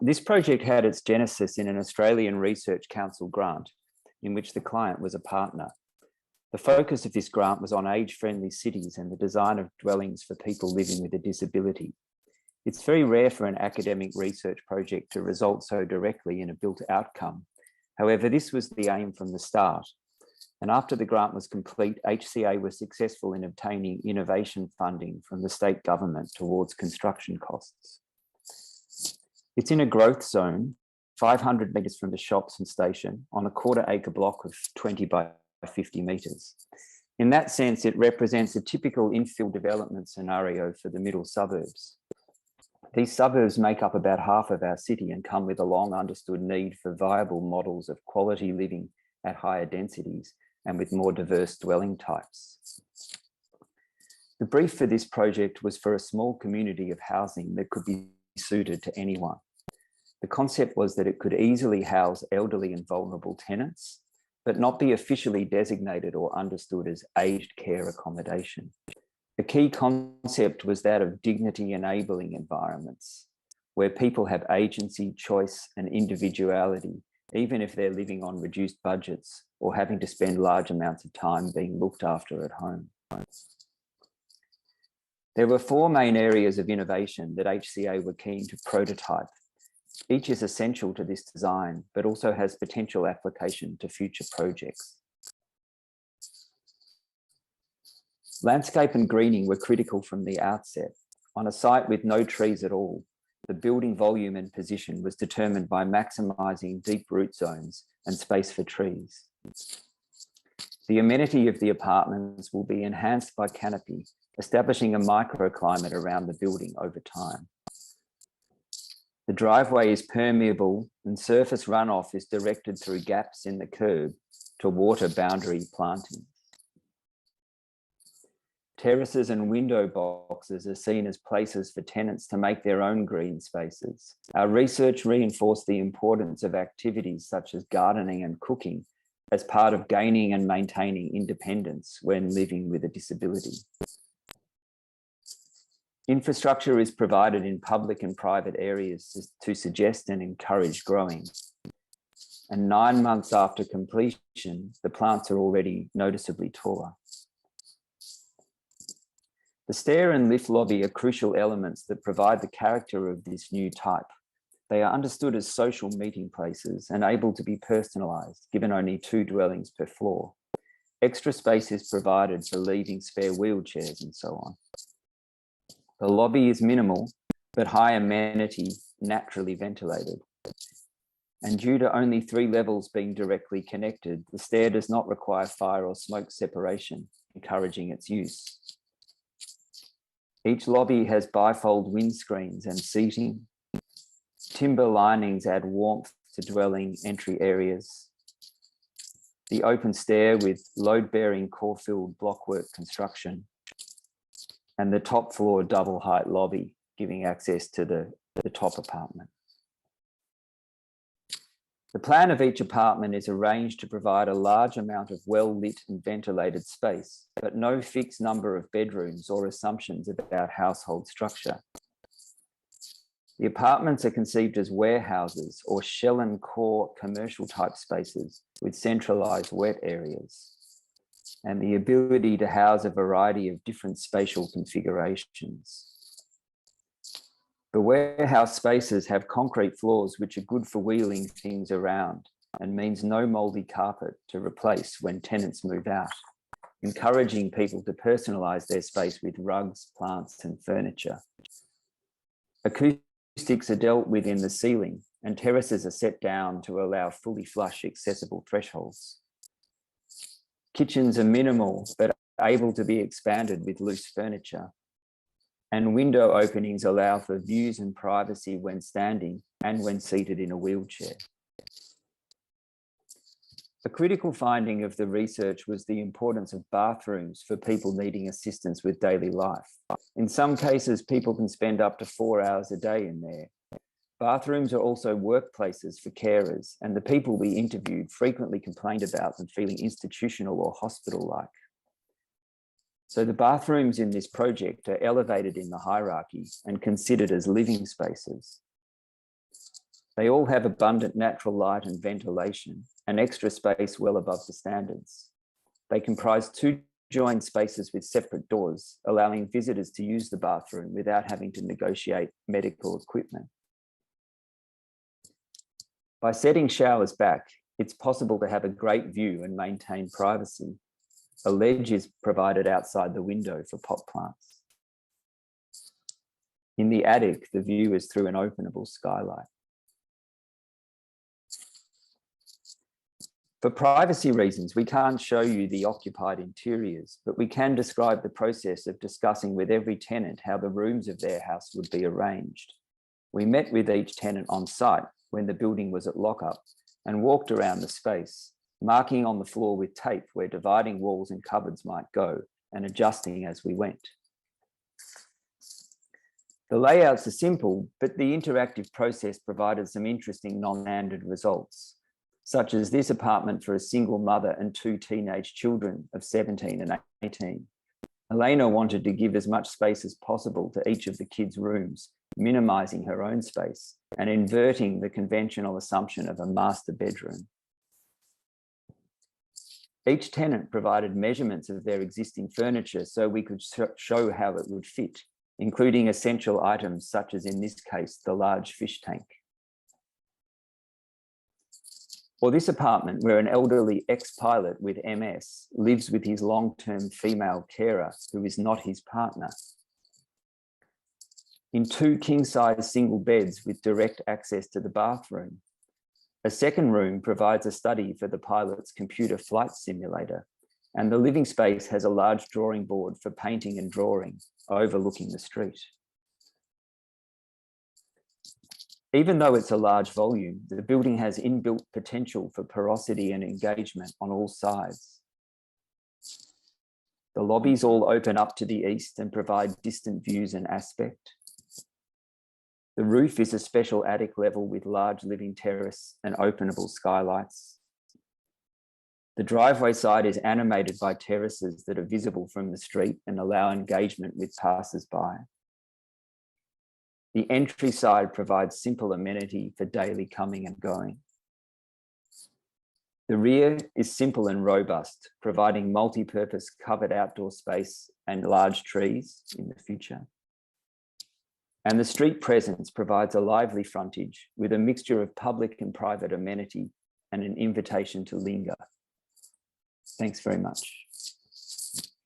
This project had its genesis in an Australian Research Council grant in which the client was a partner. The focus of this grant was on age-friendly cities and the design of dwellings for people living with a disability. It's very rare for an academic research project to result so directly in a built outcome. However, this was the aim from the start. And after the grant was complete, HCA was successful in obtaining innovation funding from the state government towards construction costs. It's in a growth zone, 500 metres from the shops and station, on a quarter-acre block of 20 by 50 metres. In that sense, it represents a typical infill development scenario for the middle suburbs. These suburbs make up about half of our city and come with a long understood need for viable models of quality living at higher densities and with more diverse dwelling types. The brief for this project was for a small community of housing that could be suited to anyone. The concept was that it could easily house elderly and vulnerable tenants, but not be officially designated or understood as aged care accommodation. The key concept was that of dignity enabling environments, where people have agency, choice, and individuality, even if they're living on reduced budgets or having to spend large amounts of time being looked after at home. There were 4 main areas of innovation that HCA were keen to prototype. Each is essential to this design, but also has potential application to future projects. Landscape and greening were critical from the outset. On a site with no trees at all, the building volume and position was determined by maximising deep root zones and space for trees. The amenity of the apartments will be enhanced by canopy, establishing a microclimate around the building over time. The driveway is permeable and surface runoff is directed through gaps in the curb to water boundary planting. Terraces and window boxes are seen as places for tenants to make their own green spaces. Our research reinforced the importance of activities such as gardening and cooking as part of gaining and maintaining independence when living with a disability. Infrastructure is provided in public and private areas to suggest and encourage growing. And 9 months after completion, the plants are already noticeably taller. The stair and lift lobby are crucial elements that provide the character of this new type. They are understood as social meeting places and able to be personalised, given only 2 dwellings per floor. Extra space is provided for leaving spare wheelchairs and so on. The lobby is minimal, but high amenity, naturally ventilated. And due to only 3 levels being directly connected, the stair does not require fire or smoke separation, encouraging its use. Each lobby has bifold windscreens and seating. Timber linings add warmth to dwelling entry areas. The open stair with load-bearing core-filled blockwork construction. And the top floor double height lobby, giving access to the top apartment. The plan of each apartment is arranged to provide a large amount of well-lit and ventilated space, but no fixed number of bedrooms or assumptions about household structure. The apartments are conceived as warehouses or shell and core commercial type spaces with centralised wet areas and the ability to house a variety of different spatial configurations. The warehouse spaces have concrete floors which are good for wheeling things around and means no mouldy carpet to replace when tenants move out, encouraging people to personalise their space with rugs, plants and furniture. Acoustics are dealt with in the ceiling and terraces are set down to allow fully flush accessible thresholds. Kitchens are minimal but able to be expanded with loose furniture. And window openings allow for views and privacy when standing and when seated in a wheelchair. A critical finding of the research was the importance of bathrooms for people needing assistance with daily life. In some cases, people can spend up to 4 hours a day in there. Bathrooms are also workplaces for carers, and the people we interviewed frequently complained about them feeling institutional or hospital-like. So the bathrooms in this project are elevated in the hierarchy and considered as living spaces. They all have abundant natural light and ventilation, and extra space well above the standards. They comprise 2 joined spaces with separate doors, allowing visitors to use the bathroom without having to negotiate medical equipment. By setting showers back, it's possible to have a great view and maintain privacy. A ledge is provided outside the window for pot plants. In the attic, the view is through an openable skylight. For privacy reasons, we can't show you the occupied interiors, but we can describe the process of discussing with every tenant how the rooms of their house would be arranged. We met with each tenant on site when the building was at lockup and walked around the space, marking on the floor with tape where dividing walls and cupboards might go and adjusting as we went. The layouts are simple, but the interactive process provided some interesting non-standard results, such as this apartment for a single mother and 2 teenage children of 17 and 18. Elena wanted to give as much space as possible to each of the kids' rooms, minimizing her own space and inverting the conventional assumption of a master bedroom. Each tenant provided measurements of their existing furniture so we could show how it would fit, including essential items such as, in this case, the large fish tank. Or this apartment where an elderly ex-pilot with MS lives with his long-term female carer who is not his partner. In 2 king-size single beds with direct access to the bathroom. A second room provides a study for the pilot's computer flight simulator, and the living space has a large drawing board for painting and drawing, overlooking the street. Even though it's a large volume, the building has inbuilt potential for porosity and engagement on all sides. The lobbies all open up to the east and provide distant views and aspect. The roof is a special attic level with large living terrace and openable skylights. The driveway side is animated by terraces that are visible from the street and allow engagement with passers-by. The entry side provides simple amenity for daily coming and going. The rear is simple and robust, providing multi-purpose covered outdoor space and large trees in the future. And the street presence provides a lively frontage with a mixture of public and private amenity and an invitation to linger. Thanks very much.